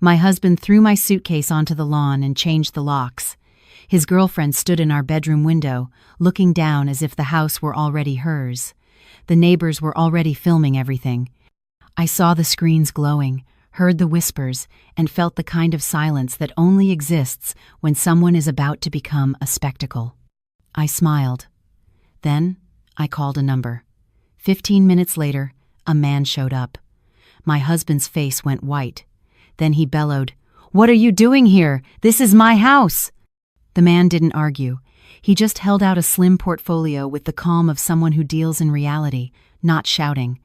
My husband threw my suitcase onto the lawn and changed the locks. His girlfriend stood in our bedroom window, looking down as if the house were already hers. The neighbors were already filming everything. I saw the screens glowing, heard the whispers, and felt the kind of silence that only exists when someone is about to become a spectacle. I smiled. Then, I called a number. 15 minutes later, a man showed up. My husband's face went white. Then he bellowed, "What are you doing here? This is my house!" The man didn't argue. He just held out a slim portfolio with the calm of someone who deals in reality, not shouting.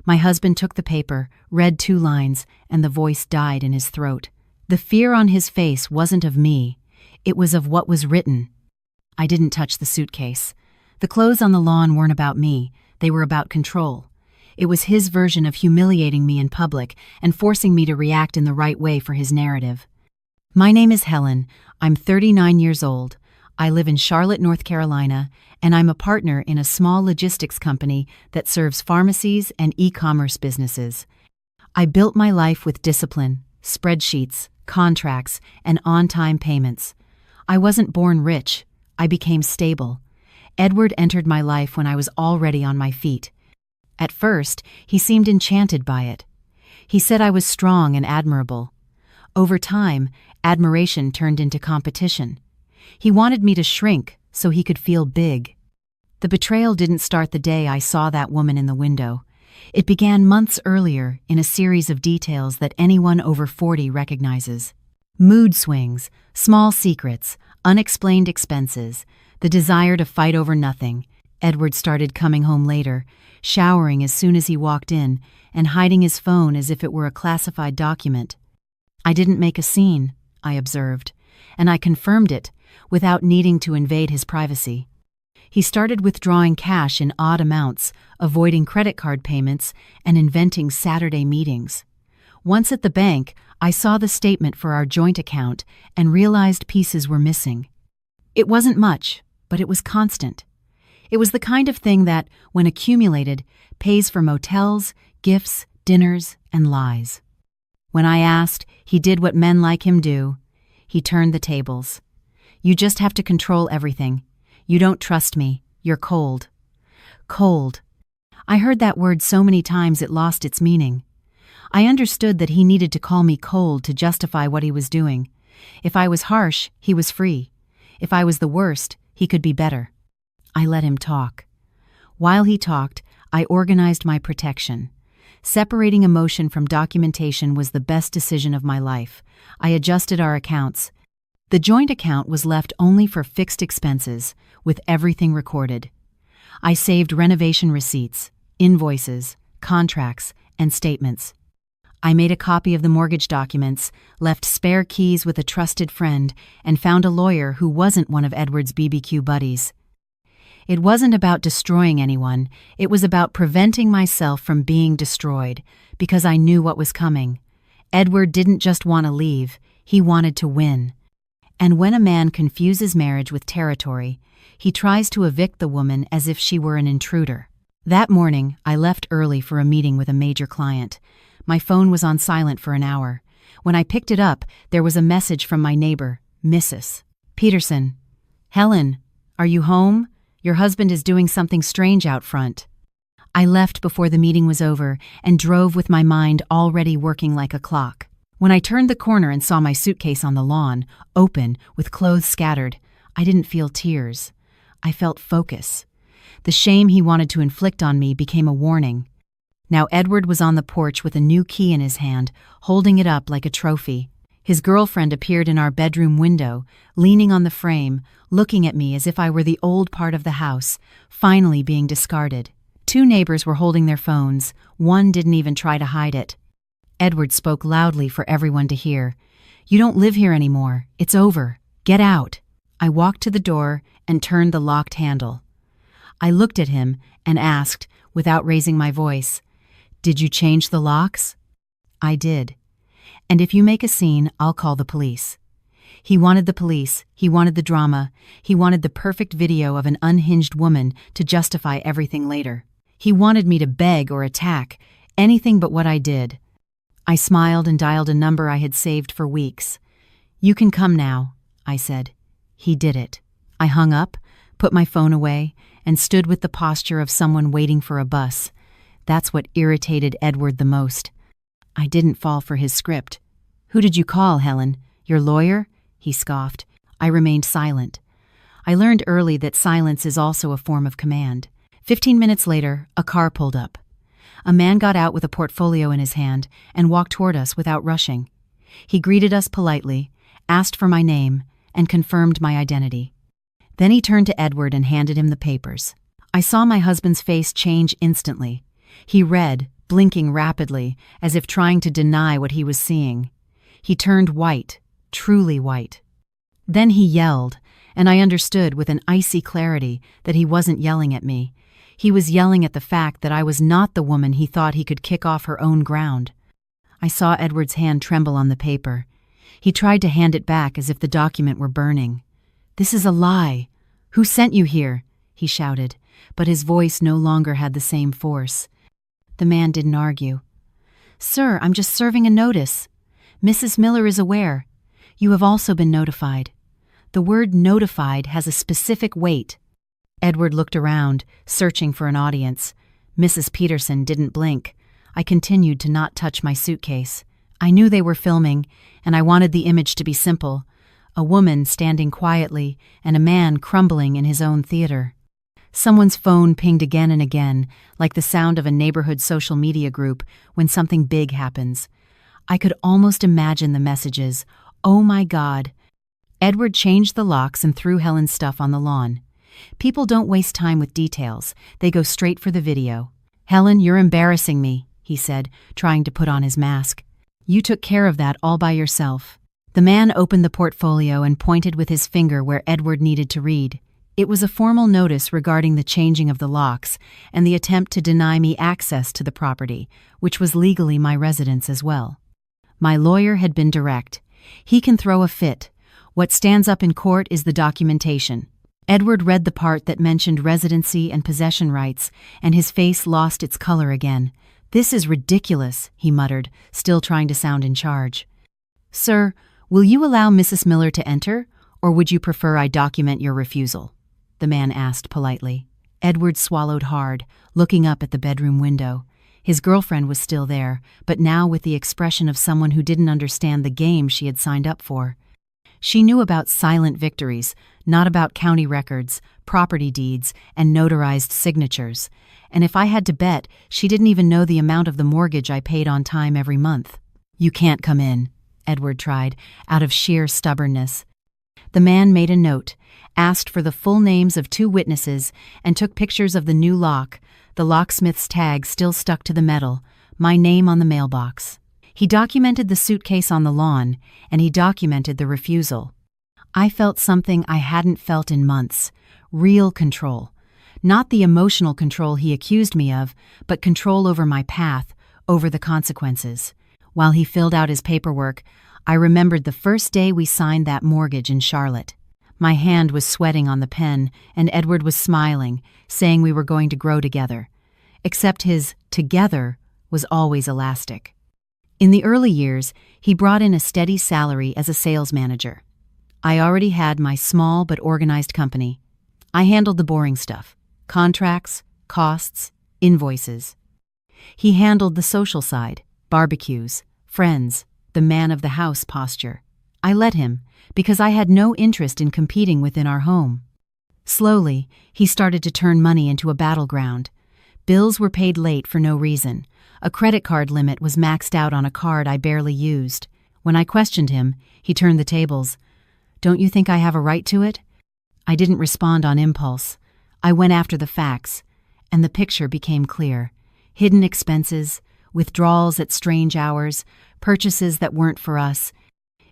My husband took the paper, read 2 lines, and the voice died in his throat. The fear on his face wasn't of me. It was of what was written. I didn't touch the suitcase. The clothes on the lawn weren't about me. They were about control. It was his version of humiliating me in public and forcing me to react in the right way for his narrative. My name is Helen. I'm 39 years old. I live in Charlotte, North Carolina, and I'm a partner in a small logistics company that serves pharmacies and e-commerce businesses. I built my life with discipline, spreadsheets, contracts, and on-time payments. I wasn't born rich. I became stable. Edward entered my life when I was already on my feet. At first, he seemed enchanted by it. He said I was strong and admirable. Over time, admiration turned into competition. He wanted me to shrink so he could feel big. The betrayal didn't start the day I saw that woman in the window. It began months earlier in a series of details that anyone over 40 recognizes. Mood swings, small secrets, unexplained expenses, the desire to fight over nothing. Edward started coming home later, showering as soon as he walked in, and hiding his phone as if it were a classified document. I didn't make a scene, I observed, and I confirmed it, without needing to invade his privacy. He started withdrawing cash in odd amounts, avoiding credit card payments, and inventing Saturday meetings. Once at the bank, I saw the statement for our joint account and realized pieces were missing. It wasn't much, but it was constant. It was the kind of thing that, when accumulated, pays for motels, gifts, dinners, and lies. When I asked, he did what men like him do. He turned the tables. "You just have to control everything. You don't trust me. You're cold." Cold. I heard that word so many times it lost its meaning. I understood that he needed to call me cold to justify what he was doing. If I was harsh, he was free. If I was the worst, he could be better. I let him talk. While he talked, I organized my protection. Separating emotion from documentation was the best decision of my life. I adjusted our accounts. The joint account was left only for fixed expenses, with everything recorded. I saved renovation receipts, invoices, contracts, and statements. I made a copy of the mortgage documents, left spare keys with a trusted friend, and found a lawyer who wasn't one of Edward's BBQ buddies. It wasn't about destroying anyone, it was about preventing myself from being destroyed, because I knew what was coming. Edward didn't just want to leave, he wanted to win. And when a man confuses marriage with territory, he tries to evict the woman as if she were an intruder. That morning, I left early for a meeting with a major client. My phone was on silent for an hour. When I picked it up, there was a message from my neighbor, Mrs. Peterson. "Helen, are you home? Your husband is doing something strange out front." I left before the meeting was over and drove with my mind already working like a clock. When I turned the corner and saw my suitcase on the lawn, open, with clothes scattered, I didn't feel tears. I felt focus. The shame he wanted to inflict on me became a warning. Now Edward was on the porch with a new key in his hand, holding it up like a trophy. His girlfriend appeared in our bedroom window, leaning on the frame, looking at me as if I were the old part of the house, finally being discarded. 2 neighbors were holding their phones. One didn't even try to hide it. Edward spoke loudly for everyone to hear. "You don't live here anymore. It's over. Get out." I walked to the door and turned the locked handle. I looked at him and asked, without raising my voice, "Did you change the locks?" I did. "And if you make a scene, I'll call the police." He wanted the police, he wanted the drama, he wanted the perfect video of an unhinged woman to justify everything later. He wanted me to beg or attack, anything but what I did. I smiled and dialed a number I had saved for weeks. "You can come now," I said. He did it. I hung up, put my phone away, and stood with the posture of someone waiting for a bus. That's what irritated Edward the most. I didn't fall for his script. "Who did you call, Helen? Your lawyer?" he scoffed. I remained silent. I learned early that silence is also a form of command. 15 minutes later, a car pulled up. A man got out with a portfolio in his hand and walked toward us without rushing. He greeted us politely, asked for my name, and confirmed my identity. Then he turned to Edward and handed him the papers. I saw my husband's face change instantly. He read, blinking rapidly, as if trying to deny what he was seeing. He turned white, truly white. Then he yelled, and I understood with an icy clarity that he wasn't yelling at me. He was yelling at the fact that I was not the woman he thought he could kick off her own ground. I saw Edward's hand tremble on the paper. He tried to hand it back as if the document were burning. "This is a lie. Who sent you here?" he shouted, but his voice no longer had the same force. The man didn't argue. "Sir, I'm just serving a notice. Mrs. Miller is aware. You have also been notified. The word notified has a specific weight." Edward looked around, searching for an audience. Mrs. Peterson didn't blink. I continued to not touch my suitcase. I knew they were filming, and I wanted the image to be simple. A woman standing quietly, and a man crumbling in his own theater. Someone's phone pinged again and again, like the sound of a neighborhood social media group when something big happens. I could almost imagine the messages. "Oh my God." Edward changed the locks and threw Helen's stuff on the lawn. People don't waste time with details. They go straight for the video. "Helen, you're embarrassing me," he said, trying to put on his mask. "You took care of that all by yourself." The man opened the portfolio and pointed with his finger where Edward needed to read. It was a formal notice regarding the changing of the locks and the attempt to deny me access to the property, which was legally my residence as well. My lawyer had been direct. He can throw a fit. What stands up in court is the documentation. Edward read the part that mentioned residency and possession rights, and his face lost its color again. "This is ridiculous," he muttered, still trying to sound in charge. "Sir, will you allow Mrs. Miller to enter, or would you prefer I document your refusal?" the man asked politely. Edward swallowed hard, looking up at the bedroom window. His girlfriend was still there, but now with the expression of someone who didn't understand the game she had signed up for. She knew about silent victories, not about county records, property deeds, and notarized signatures. And if I had to bet, she didn't even know the amount of the mortgage I paid on time every month. "You can't come in," Edward tried, out of sheer stubbornness. The man made a note, asked for the full names of 2 witnesses, and took pictures of the new lock, the locksmith's tag still stuck to the metal, my name on the mailbox. He documented the suitcase on the lawn, and he documented the refusal. I felt something I hadn't felt in months. Real control. Not the emotional control he accused me of, but control over my path, over the consequences. While he filled out his paperwork, I remembered the first day we signed that mortgage in Charlotte. My hand was sweating on the pen, and Edward was smiling, saying we were going to grow together. Except his "together" was always elastic. In the early years, he brought in a steady salary as a sales manager. I already had my small but organized company. I handled the boring stuff: contracts, costs, invoices. He handled the social side: barbecues, friends, the man-of-the-house posture. I let him, because I had no interest in competing within our home. Slowly, he started to turn money into a battleground. Bills were paid late for no reason. A credit card limit was maxed out on a card I barely used. When I questioned him, he turned the tables. "Don't you think I have a right to it?" I didn't respond on impulse. I went after the facts, and the picture became clear. Hidden expenses, withdrawals at strange hours, purchases that weren't for us.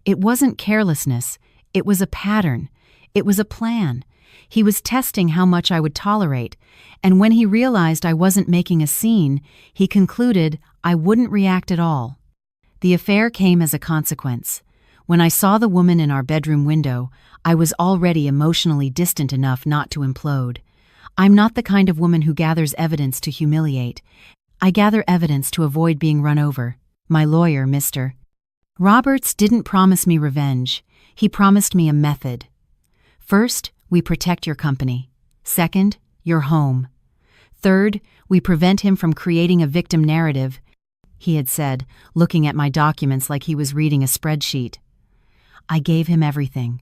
It wasn't carelessness. It was a pattern. It was a plan. He was testing how much I would tolerate, and when he realized I wasn't making a scene, he concluded I wouldn't react at all. The affair came as a consequence. When I saw the woman in our bedroom window, I was already emotionally distant enough not to implode. I'm not the kind of woman who gathers evidence to humiliate. I gather evidence to avoid being run over. My lawyer, Mr. Roberts didn't promise me revenge. He promised me a method. First, we protect your company. Second, your home. Third, we prevent him from creating a victim narrative, he had said, looking at my documents like he was reading a spreadsheet. I gave him everything.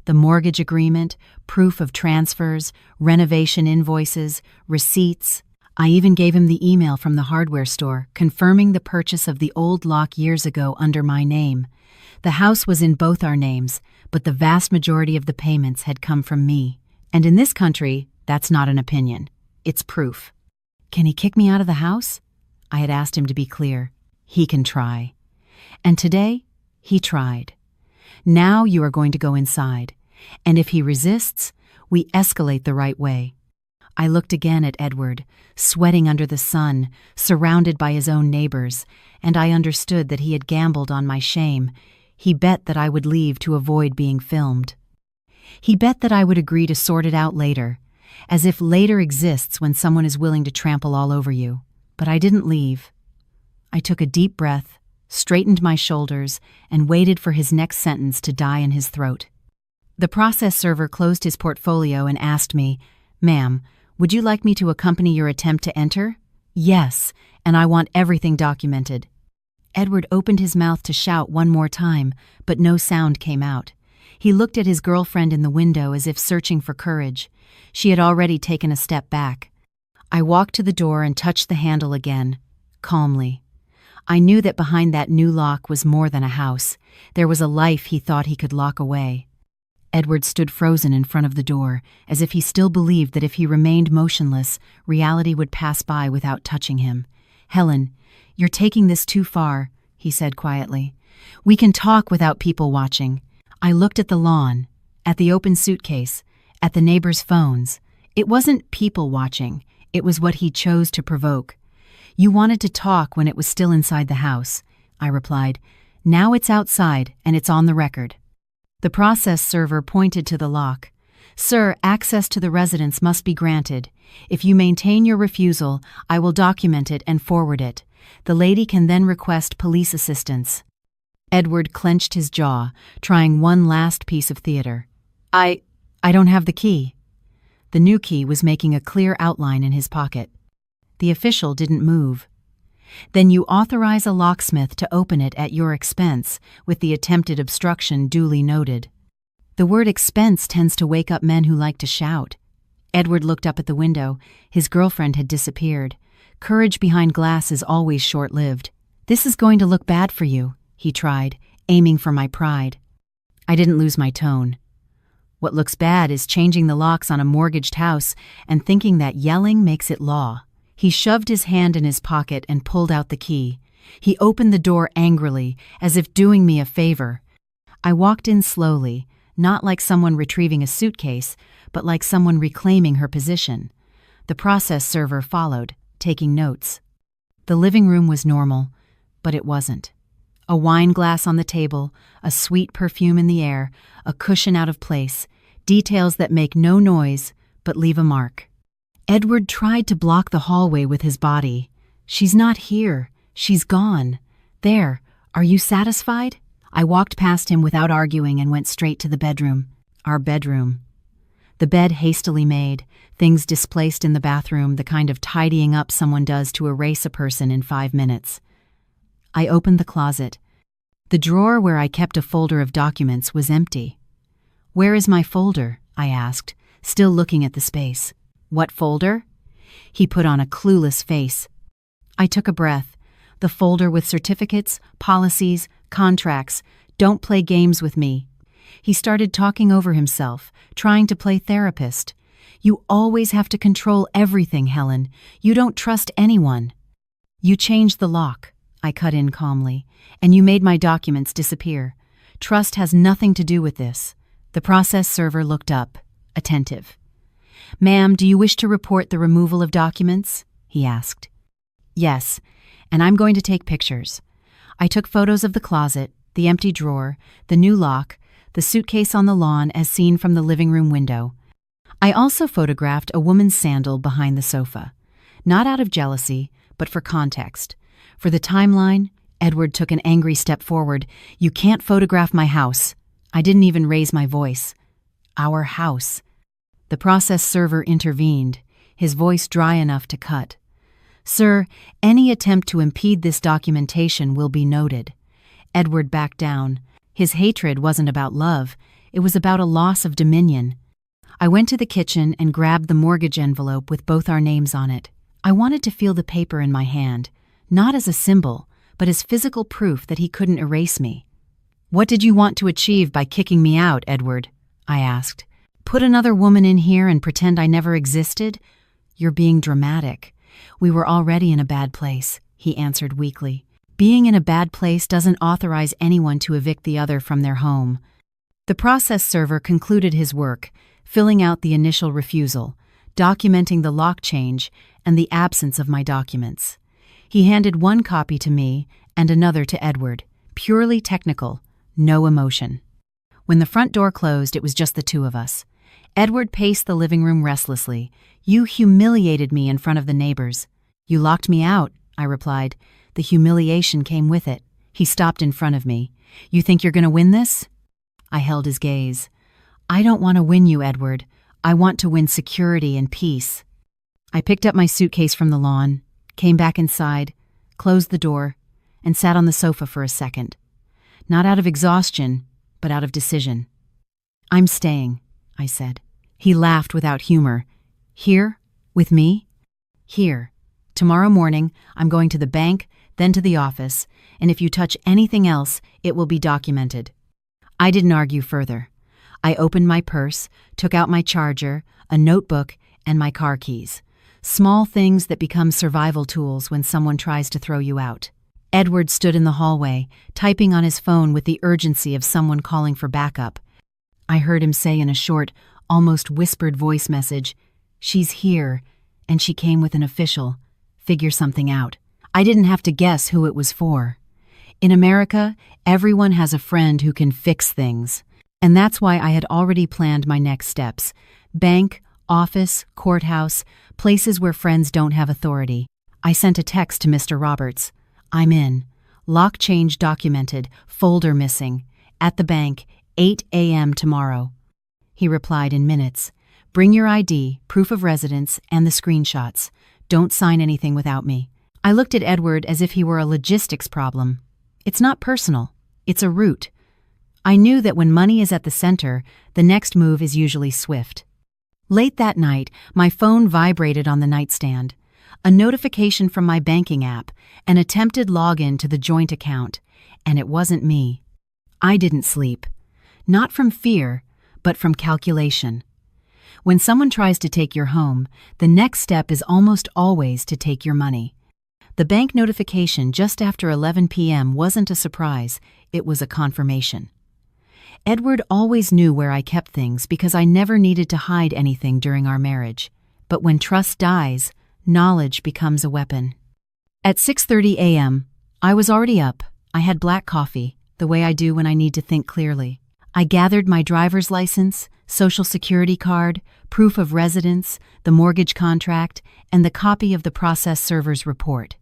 The mortgage agreement, proof of transfers, renovation invoices, receipts. I even gave him the email from the hardware store confirming the purchase of the old lock years ago under my name. The house was in both our names, but the vast majority of the payments had come from me. And in this country, that's not an opinion. It's proof. Can he kick me out of the house? I had asked him to be clear. He can try. And today, he tried. Now you are going to go inside. And if he resists, we escalate the right way. I looked again at Edward, sweating under the sun, surrounded by his own neighbors, and I understood that he had gambled on my shame. He bet that I would leave to avoid being filmed. He bet that I would agree to sort it out later, as if later exists when someone is willing to trample all over you. But I didn't leave. I took a deep breath, straightened my shoulders, and waited for his next sentence to die in his throat. The process server closed his portfolio and asked me, "Ma'am, would you like me to accompany your attempt to enter?" "Yes, and I want everything documented." Edward opened his mouth to shout one more time, but no sound came out. He looked at his girlfriend in the window as if searching for courage. She had already taken a step back. I walked to the door and touched the handle again, calmly. I knew that behind that new lock was more than a house. There was a life he thought he could lock away. Edward stood frozen in front of the door, as if he still believed that if he remained motionless, reality would pass by without touching him. "Helen, you're taking this too far," he said quietly. "We can talk without people watching." I looked at the lawn, at the open suitcase, at the neighbors' phones. It wasn't people watching, it was what he chose to provoke. "You wanted to talk when it was still inside the house," I replied. "Now it's outside, and it's on the record." The process server pointed to the lock. "Sir, access to the residence must be granted. If you maintain your refusal, I will document it and forward it. The lady can then request police assistance." Edward clenched his jaw, trying one last piece of theater. I don't have the key." The new key was making a clear outline in his pocket. The official didn't move. "Then you authorize a locksmith to open it at your expense, with the attempted obstruction duly noted." The word expense tends to wake up men who like to shout. Edward looked up at the window. His girlfriend had disappeared. Courage behind glass is always short-lived. "This is going to look bad for you," he tried, aiming for my pride. I didn't lose my tone. "What looks bad is changing the locks on a mortgaged house and thinking that yelling makes it law." He shoved his hand in his pocket and pulled out the key. He opened the door angrily, as if doing me a favor. I walked in slowly, not like someone retrieving a suitcase, but like someone reclaiming her position. The process server followed, taking notes. The living room was normal, but it wasn't. A wine glass on the table, a sweet perfume in the air, a cushion out of place, details that make no noise but leave a mark. Edward tried to block the hallway with his body. "She's not here. She's gone. There, are you satisfied?" I walked past him without arguing and went straight to the bedroom. Our bedroom. The bed hastily made, things displaced in the bathroom, the kind of tidying up someone does to erase a person in 5 minutes. I opened the closet. The drawer where I kept a folder of documents was empty. "Where is my folder?" I asked, still looking at the space. "What folder?" He put on a clueless face. I took a breath. The folder with certificates, policies, contracts. "Don't play games with me." He started talking over himself, trying to play therapist. "You always have to control everything, Helen. You don't trust anyone." "You changed the lock," I cut in calmly, "and you made my documents disappear. Trust has nothing to do with this." The process server looked up, attentive. "Ma'am, do you wish to report the removal of documents?" he asked. "Yes, and I'm going to take pictures." I took photos of the closet, the empty drawer, the new lock, the suitcase on the lawn as seen from the living room window. I also photographed a woman's sandal behind the sofa, not out of jealousy, but for context. For the timeline, Edward took an angry step forward. "You can't photograph my house." I didn't even raise my voice. "Our house." The process server intervened, his voice dry enough to cut. "Sir, any attempt to impede this documentation will be noted." Edward backed down. His hatred wasn't about love, it was about a loss of dominion. I went to the kitchen and grabbed the mortgage envelope with both our names on it. I wanted to feel the paper in my hand, not as a symbol, but as physical proof that he couldn't erase me. "What did you want to achieve by kicking me out, Edward?" I asked. "Put another woman in here and pretend I never existed? You're being dramatic." "We were already in a bad place," he answered weakly. "Being in a bad place doesn't authorize anyone to evict the other from their home." The process server concluded his work, filling out the initial refusal, documenting the lock change and the absence of my documents. He handed one copy to me and another to Edward, purely technical, no emotion. When the front door closed, it was just the two of us. Edward paced the living room restlessly. "You humiliated me in front of the neighbors." "You locked me out," I replied. "The humiliation came with it." He stopped in front of me. "You think you're going to win this?" I held his gaze. "I don't want to win you, Edward. I want to win security and peace." I picked up my suitcase from the lawn, came back inside, closed the door, and sat on the sofa for a second. Not out of exhaustion, but out of decision. "I'm staying," I said. He laughed without humor. "Here? With me?" "Here. Tomorrow morning, I'm going to the bank, then to the office, and if you touch anything else, it will be documented." I didn't argue further. I opened my purse, took out my charger, a notebook, and my car keys. Small things that become survival tools when someone tries to throw you out. Edward stood in the hallway, typing on his phone with the urgency of someone calling for backup. I heard him say in a short, almost whispered voice message, "She's here," and she came with an official. "Figure something out." I didn't have to guess who it was for. In America, everyone has a friend who can fix things. And that's why I had already planned my next steps. Bank, office, courthouse, places where friends don't have authority. I sent a text to Mr. Roberts. "I'm in. Lock change documented, folder missing. At the bank, 8 a.m. tomorrow." He replied in minutes. "Bring your ID, proof of residence, and the screenshots. Don't sign anything without me." I looked at Edward as if he were a logistics problem. It's not personal. It's a route. I knew that when money is at the center, the next move is usually swift. Late that night, my phone vibrated on the nightstand. A notification from my banking app, an attempted login to the joint account, and it wasn't me. I didn't sleep. Not from fear, but from calculation. When someone tries to take your home, the next step is almost always to take your money. The bank notification just after 11 p.m. wasn't a surprise, it was a confirmation. Edward always knew where I kept things because I never needed to hide anything during our marriage. But when trust dies, knowledge becomes a weapon. At 6:30 a.m., I was already up. I had black coffee, the way I do when I need to think clearly. I gathered my driver's license, social security card, proof of residence, the mortgage contract, and the copy of the process server's report.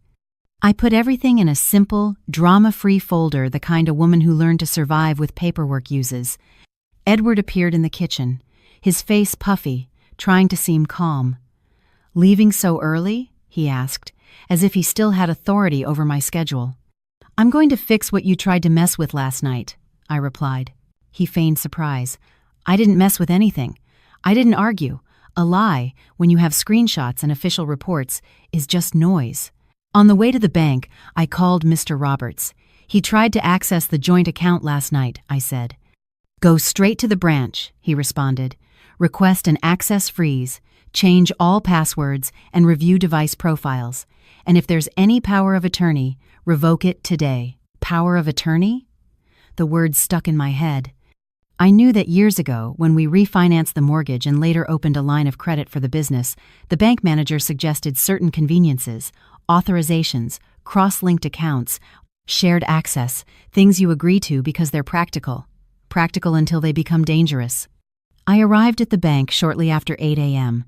I put everything in a simple, drama-free folder, the kind a woman who learned to survive with paperwork uses. Edward appeared in the kitchen, his face puffy, trying to seem calm. "Leaving so early?" he asked, as if he still had authority over my schedule. "I'm going to fix what you tried to mess with last night," I replied. He feigned surprise. "I didn't mess with anything. I didn't argue. A lie, when you have screenshots and official reports, is just noise." On the way to the bank, I called Mr. Roberts. "He tried to access the joint account last night," I said. "Go straight to the branch," he responded. "Request an access freeze, change all passwords, and review device profiles. And if there's any power of attorney, revoke it today." Power of attorney? The words stuck in my head. I knew that years ago, when we refinanced the mortgage and later opened a line of credit for the business, the bank manager suggested certain conveniences, authorizations, cross-linked accounts, shared access, things you agree to because they're practical. Practical until they become dangerous. I arrived at the bank shortly after 8 a.m.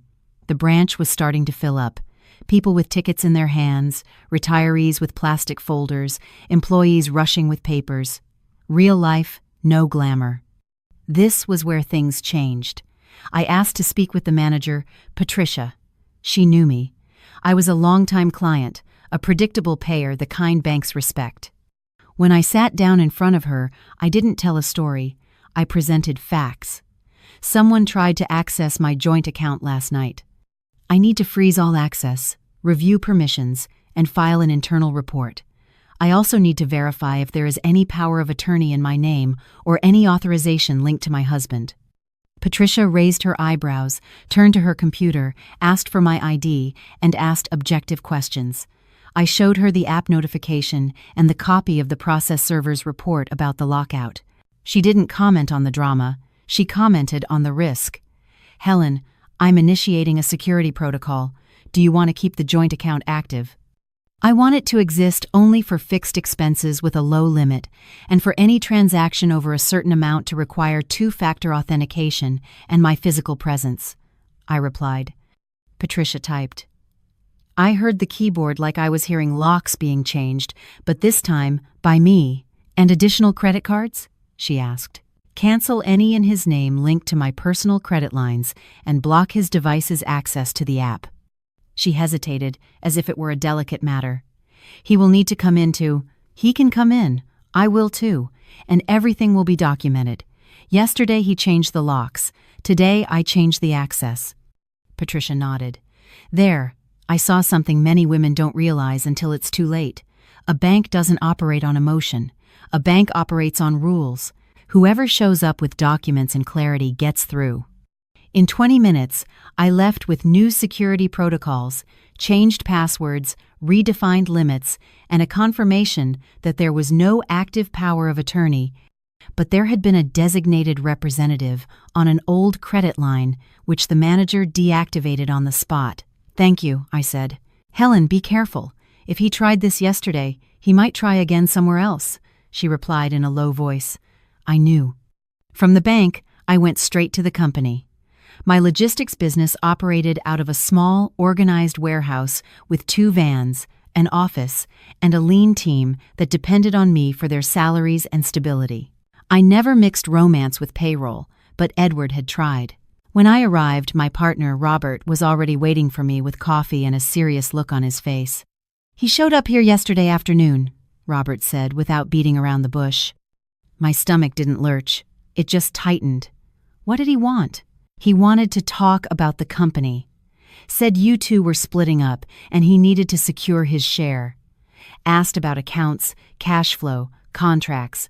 The branch was starting to fill up. People with tickets in their hands, retirees with plastic folders, employees rushing with papers. Real life, no glamour. This was where things changed. I asked to speak with the manager, Patricia. She knew me. I was a longtime client, a predictable payer the kind banks respect. When I sat down in front of her, I didn't tell a story. I presented facts. Someone tried to access my joint account last night. I need to freeze all access, review permissions, and file an internal report. I also need to verify if there is any power of attorney in my name or any authorization linked to my husband. Patricia raised her eyebrows, turned to her computer, asked for my ID, and asked objective questions. I showed her the app notification and the copy of the process server's report about the lockout. She didn't comment on the drama. She commented on the risk. "Helen, I'm initiating a security protocol. Do you want to keep the joint account active? I want it to exist only for fixed expenses with a low limit, and for any transaction over a certain amount to require two-factor authentication and my physical presence," I replied. Patricia typed. I heard the keyboard like I was hearing locks being changed, but this time by me. "And additional credit cards?" she asked. "Cancel any in his name linked to my personal credit lines and block his device's access to the app." She hesitated, as if it were a delicate matter. "He will need to come in to—" "He can come in. I will too. And everything will be documented. Yesterday he changed the locks. Today I changed the access." Patricia nodded. "There. I saw something many women don't realize until it's too late. A bank doesn't operate on emotion. A bank operates on rules. Whoever shows up with documents and clarity gets through." In 20 minutes, I left with new security protocols, changed passwords, redefined limits, and a confirmation that there was no active power of attorney, but there had been a designated representative on an old credit line, which the manager deactivated on the spot. "Thank you," I said. "Helen, be careful. If he tried this yesterday, he might try again somewhere else," she replied in a low voice. I knew. From the bank, I went straight to the company. My logistics business operated out of a small, organized warehouse with 2 vans, an office, and a lean team that depended on me for their salaries and stability. I never mixed romance with payroll, but Edward had tried. When I arrived, my partner, Robert, was already waiting for me with coffee and a serious look on his face. "He showed up here yesterday afternoon," Robert said without beating around the bush. My stomach didn't lurch. It just tightened. What did he want? He wanted to talk about the company. Said you two were splitting up and he needed to secure his share. Asked about accounts, cash flow, contracts.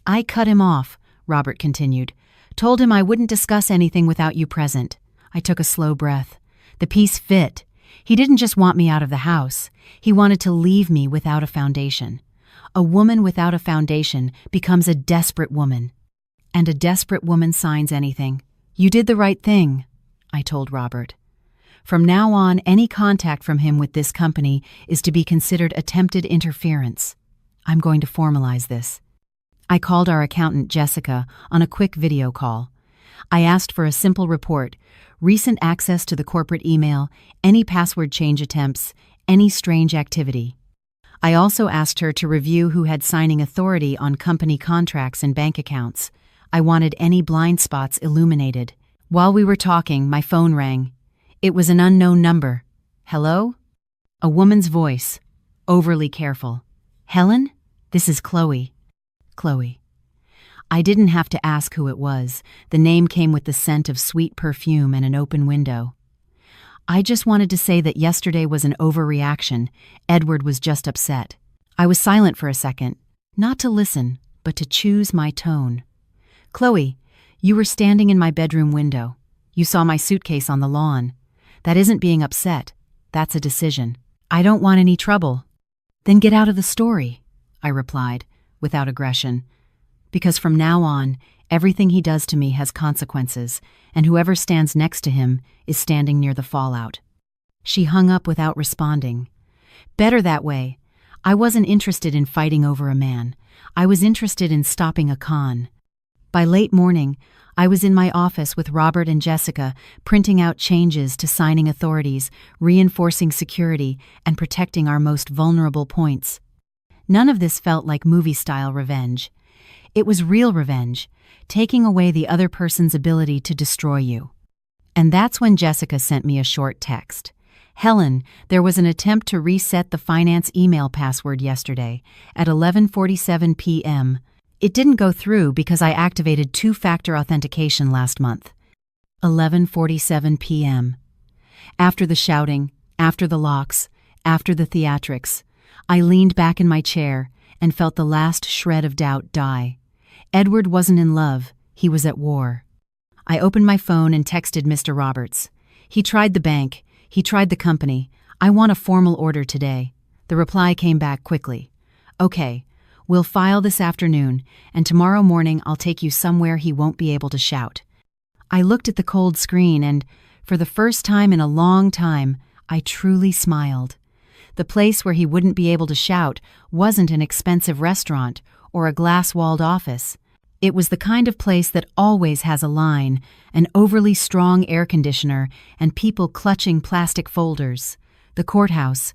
I cut him off, Robert continued. Told him I wouldn't discuss anything without you present. I took a slow breath. The piece fit. He didn't just want me out of the house. He wanted to leave me without a foundation. A woman without a foundation becomes a desperate woman. And a desperate woman signs anything. You did the right thing, I told Robert. From now on, any contact from him with this company is to be considered attempted interference. I'm going to formalize this. I called our accountant, Jessica, on a quick video call. I asked for a simple report, recent access to the corporate email, any password change attempts, any strange activity. I also asked her to review who had signing authority on company contracts and bank accounts. I wanted any blind spots illuminated. While we were talking, my phone rang. It was an unknown number. Hello? A woman's voice, overly careful. Helen? This is Chloe. Chloe. I didn't have to ask who it was. The name came with the scent of sweet perfume and an open window. I just wanted to say that yesterday was an overreaction. Edward was just upset. I was silent for a second, not to listen, but to choose my tone. Chloe, you were standing in my bedroom window. You saw my suitcase on the lawn. That isn't being upset. That's a decision. I don't want any trouble. Then get out of the story, I replied, without aggression. Because from now on, everything he does to me has consequences, and whoever stands next to him is standing near the fallout. She hung up without responding. Better that way. I wasn't interested in fighting over a man. I was interested in stopping a con. By late morning, I was in my office with Robert and Jessica, printing out changes to signing authorities, reinforcing security, and protecting our most vulnerable points. None of this felt like movie-style revenge. It was real revenge, taking away the other person's ability to destroy you. And that's when Jessica sent me a short text. Helen, there was an attempt to reset the finance email password yesterday at 11:47 p.m. It didn't go through because I activated two-factor authentication last month. 11:47 p.m. After the shouting, after the locks, after the theatrics, I leaned back in my chair and felt the last shred of doubt die. Edward wasn't in love, he was at war. I opened my phone and texted Mr. Roberts. He tried the bank, he tried the company. I want a formal order today. The reply came back quickly. Okay, we'll file this afternoon, and tomorrow morning I'll take you somewhere he won't be able to shout. I looked at the cold screen and, for the first time in a long time, I truly smiled. The place where he wouldn't be able to shout wasn't an expensive restaurant or a glass-walled office. It was the kind of place that always has a line, an overly strong air conditioner, and people clutching plastic folders. The courthouse.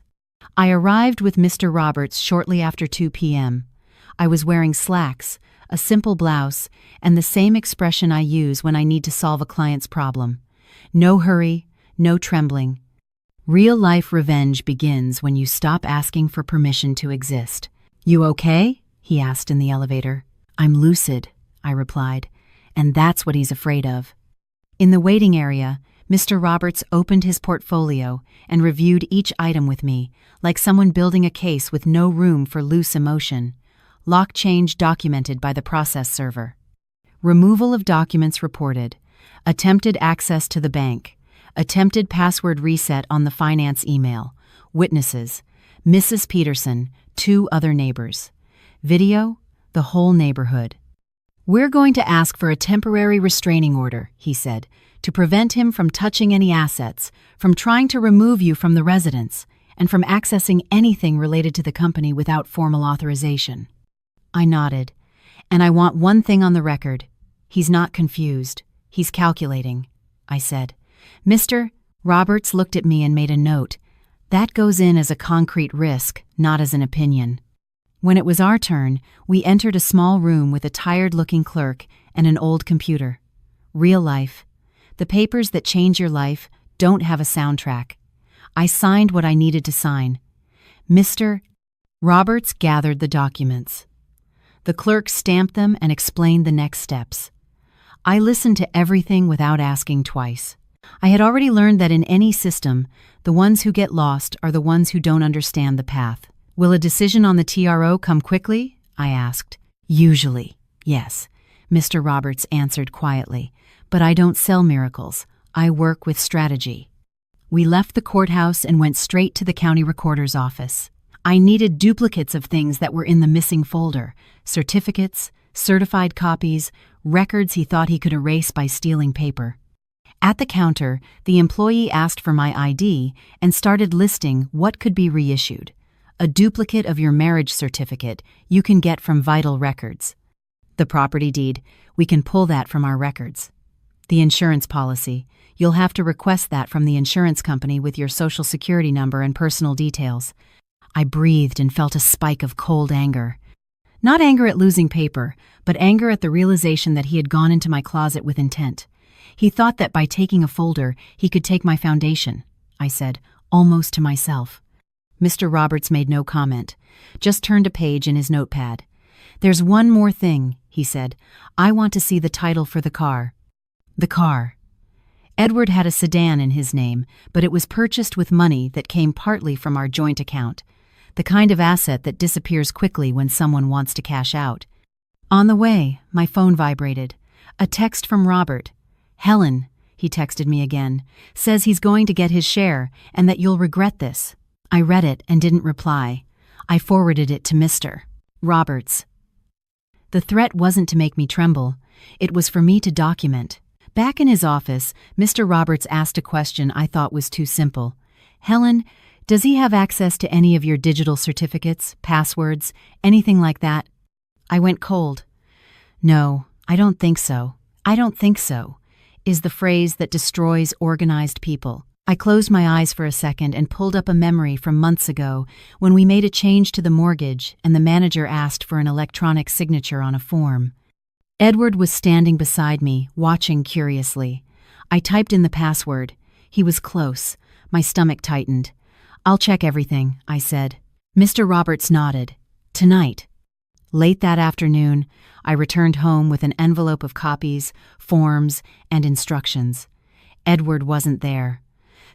I arrived with Mr. Roberts shortly after 2 p.m. I was wearing slacks, a simple blouse, and the same expression I use when I need to solve a client's problem. No hurry, no trembling. Real-life revenge begins when you stop asking for permission to exist. "You okay?" he asked in the elevator. "I'm lucid," I replied, and that's what he's afraid of. In the waiting area, Mr. Roberts opened his portfolio and reviewed each item with me, like someone building a case with no room for loose emotion. Lock change documented by the process server. Removal of documents reported. Attempted access to the bank. Attempted password reset on the finance email. Witnesses: Mrs. Peterson, 2 other neighbors. Video: the whole neighborhood. "We're going to ask for a temporary restraining order," he said, "to prevent him from touching any assets, from trying to remove you from the residence, and from accessing anything related to the company without formal authorization." I nodded. "And I want one thing on the record. He's not confused. He's calculating," I said. Mr. Roberts looked at me and made a note. "That goes in as a concrete risk, not as an opinion." When it was our turn, we entered a small room with a tired-looking clerk and an old computer. Real life. The papers that change your life don't have a soundtrack. I signed what I needed to sign. Mr. Roberts gathered the documents. The clerk stamped them and explained the next steps. I listened to everything without asking twice. I had already learned that in any system, the ones who get lost are the ones who don't understand the path. "Will a decision on the TRO come quickly?" I asked. "Usually, yes," Mr. Roberts answered quietly. "But I don't sell miracles. I work with strategy." We left the courthouse and went straight to the county recorder's office. I needed duplicates of things that were in the missing folder: certificates, certified copies, records he thought he could erase by stealing paper. At the counter, the employee asked for my ID and started listing what could be reissued. A duplicate of your marriage certificate you can get from Vital Records. The property deed, we can pull that from our records. The insurance policy, you'll have to request that from the insurance company with your social security number and personal details. I breathed and felt a spike of cold anger. Not anger at losing paper, but anger at the realization that he had gone into my closet with intent. He thought that by taking a folder, he could take my foundation, I said, almost to myself. Mr. Roberts made no comment, just turned a page in his notepad. "There's one more thing," he said. "I want to see the title for the car." The car. Edward had a sedan in his name, but it was purchased with money that came partly from our joint account, the kind of asset that disappears quickly when someone wants to cash out. On the way, my phone vibrated. A text from Robert. "Helen," he texted me again, "says he's going to get his share and that you'll regret this." I read it and didn't reply. I forwarded it to Mr. Roberts. The threat wasn't to make me tremble. It was for me to document. Back in his office, Mr. Roberts asked a question I thought was too simple. "Helen, does he have access to any of your digital certificates, passwords, anything like that?" I went cold. "No, "I don't think so. I don't think so," is the phrase that destroys organized people. I closed my eyes for a second and pulled up a memory from months ago when we made a change to the mortgage and the manager asked for an electronic signature on a form. Edward was standing beside me, watching curiously. I typed in the password. He was close. My stomach tightened. "I'll check everything," I said. Mr. Roberts nodded. "Tonight." Late that afternoon, I returned home with an envelope of copies, forms, and instructions. Edward wasn't there.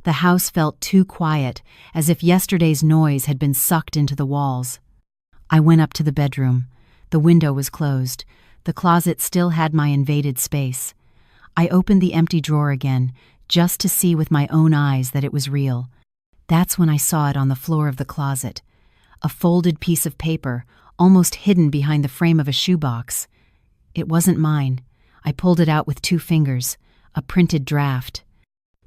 The house felt too quiet, as if yesterday's noise had been sucked into the walls. I went up to the bedroom. The window was closed. The closet still had my invaded space. I opened the empty drawer again, just to see with my own eyes that it was real. That's when I saw it on the floor of the closet. A folded piece of paper, almost hidden behind the frame of a shoebox. It wasn't mine. I pulled it out with 2 fingers, a printed draft.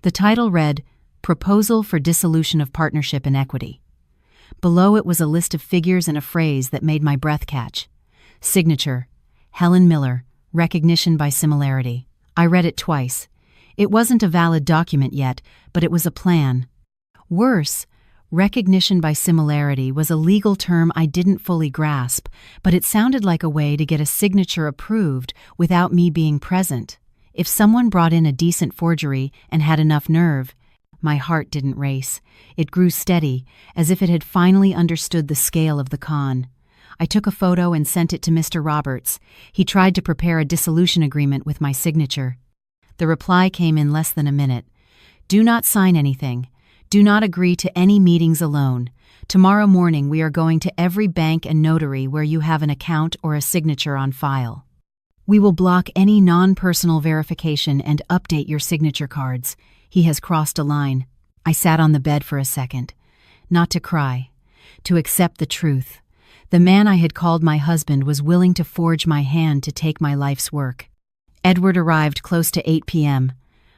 The title read, "Proposal for Dissolution of Partnership in Equity." Below it was a list of figures and a phrase that made my breath catch. Signature, Helen Miller, recognition by similarity. I read it twice. It wasn't a valid document yet, but it was a plan. Worse, recognition by similarity was a legal term I didn't fully grasp, but it sounded like a way to get a signature approved without me being present. If someone brought in a decent forgery and had enough nerve, my heart didn't race. It grew steady, as if it had finally understood the scale of the con. I took a photo and sent it to Mr. Roberts. He tried to prepare a dissolution agreement with my signature. The reply came in less than a minute. "Do not sign anything. Do not agree to any meetings alone. Tomorrow morning we are going to every bank and notary where you have an account or a signature on file. We will block any non-personal verification and update your signature cards. He has crossed a line." I sat on the bed for a second. Not to cry. To accept the truth. The man I had called my husband was willing to forge my hand to take my life's work. Edward arrived close to 8 p.m.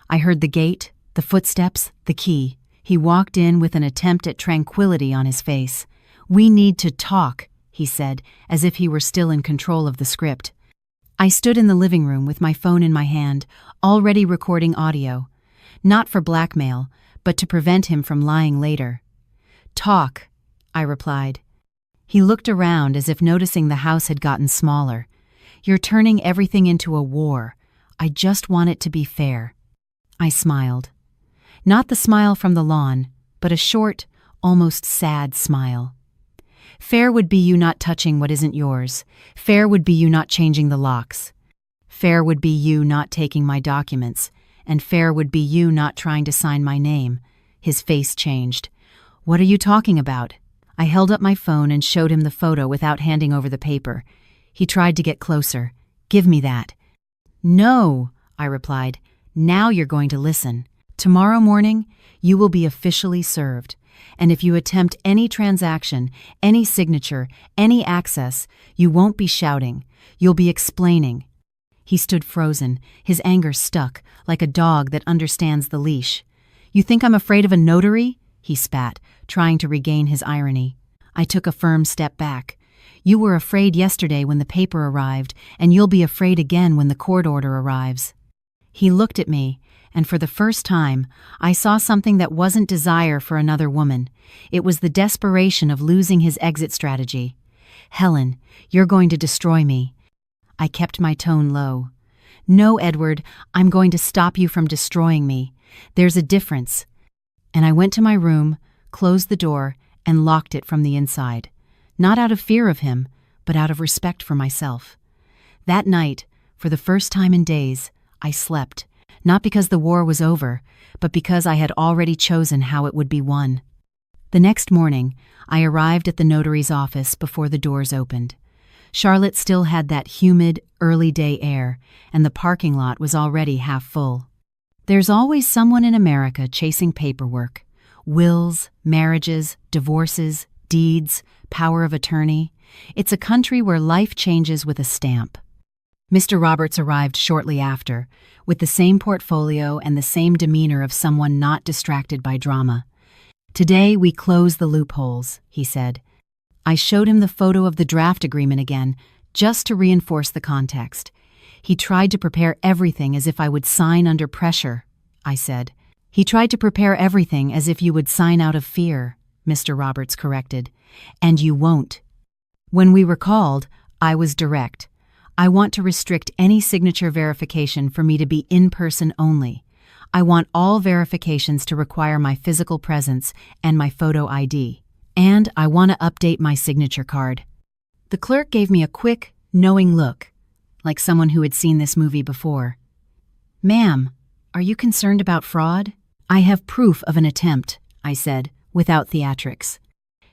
I heard the gate, the footsteps, the key. He walked in with an attempt at tranquility on his face. "We need to talk," he said, as if he were still in control of the script. I stood in the living room with my phone in my hand, already recording audio. Not for blackmail, but to prevent him from lying later. "Talk," I replied. He looked around as if noticing the house had gotten smaller. "You're turning everything into a war. I just want it to be fair." I smiled. Not the smile from the lawn, but a short, almost sad smile. Fair would be you not touching what isn't yours. Fair would be you not changing the locks. Fair would be you not taking my documents. And fair would be you not trying to sign my name. His face changed. "What are you talking about?" I held up my phone and showed him the photo without handing over the paper. He tried to get closer. "Give me that." "No," I replied. "Now you're going to listen. Tomorrow morning, you will be officially served. And if you attempt any transaction, any signature, any access, you won't be shouting. You'll be explaining." He stood frozen, his anger stuck, like a dog that understands the leash. "You think I'm afraid of a notary?" he spat, trying to regain his irony. I took a firm step back. "You were afraid yesterday when the paper arrived, and you'll be afraid again when the court order arrives." He looked at me, and for the first time, I saw something that wasn't desire for another woman. It was the desperation of losing his exit strategy. "Helen, you're going to destroy me." I kept my tone low. "No, Edward, I'm going to stop you from destroying me. There's a difference." And I went to my room, closed the door, and locked it from the inside. Not out of fear of him, but out of respect for myself. That night, for the first time in days, I slept. Not because the war was over, but because I had already chosen how it would be won. The next morning, I arrived at the notary's office before the doors opened. Charlotte still had that humid, early-day air, and the parking lot was already half full. There's always someone in America chasing paperwork. Wills, marriages, divorces, deeds, power of attorney. It's a country where life changes with a stamp. Mr. Roberts arrived shortly after, with the same portfolio and the same demeanor of someone not distracted by drama. "Today we close the loopholes," he said. I showed him the photo of the draft agreement again, just to reinforce the context. He tried to prepare everything as if I would sign under pressure, I said. He tried to prepare everything as if you would sign out of fear, Mr. Roberts corrected. And you won't. When we were called, I was direct. I want to restrict any signature verification for me to be in person only. I want all verifications to require my physical presence and my photo ID. And I want to update my signature card. The clerk gave me a quick, knowing look, like someone who had seen this movie before. Ma'am, are you concerned about fraud? I have proof of an attempt, I said, without theatrics.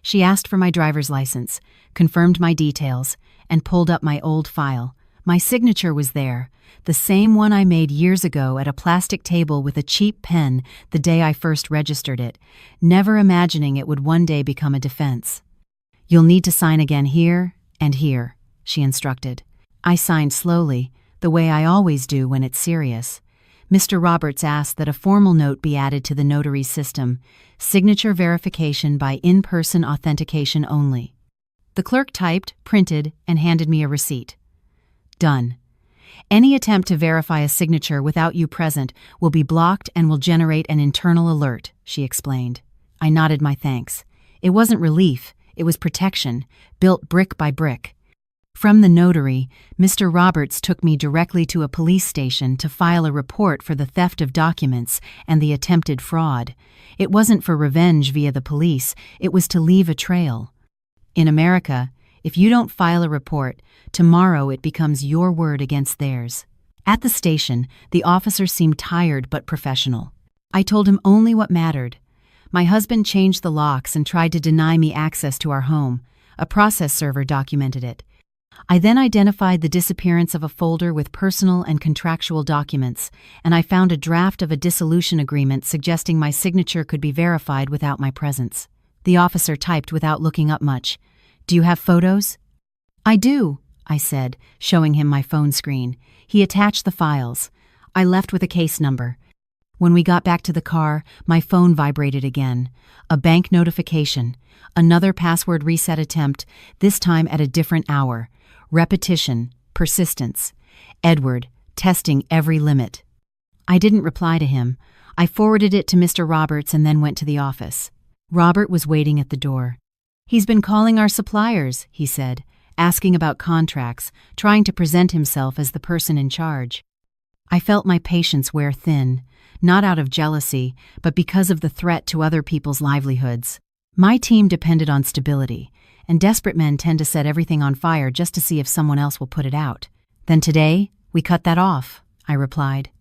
She asked for my driver's license, confirmed my details, and pulled up my old file. My signature was there, the same one I made years ago at a plastic table with a cheap pen the day I first registered it, never imagining it would one day become a defense. You'll need to sign again here and here, she instructed. I signed slowly, the way I always do when it's serious. Mr. Roberts asked that a formal note be added to the notary's system, signature verification by in-person authentication only. The clerk typed, printed, and handed me a receipt. Done. Any attempt to verify a signature without you present will be blocked and will generate an internal alert, she explained. I nodded my thanks. It wasn't relief, it was protection, built brick by brick. From the notary, Mr. Roberts took me directly to a police station to file a report for the theft of documents and the attempted fraud. It wasn't for revenge via the police, it was to leave a trail. In America, if you don't file a report, tomorrow it becomes your word against theirs. At the station, the officer seemed tired but professional. I told him only what mattered. My husband changed the locks and tried to deny me access to our home. A process server documented it. I then identified the disappearance of a folder with personal and contractual documents, and I found a draft of a dissolution agreement suggesting my signature could be verified without my presence. The officer typed without looking up much. Do you have photos? I do, I said, showing him my phone screen. He attached the files. I left with a case number. When we got back to the car, my phone vibrated again. A bank notification. Another password reset attempt, this time at a different hour. Repetition, persistence. Edward, testing every limit. I didn't reply to him. I forwarded it to Mr. Roberts and then went to the office. Robert was waiting at the door. He's been calling our suppliers, he said, asking about contracts, trying to present himself as the person in charge. I felt my patience wear thin, not out of jealousy, but because of the threat to other people's livelihoods. My team depended on stability, and desperate men tend to set everything on fire just to see if someone else will put it out. Then today, we cut that off, I replied.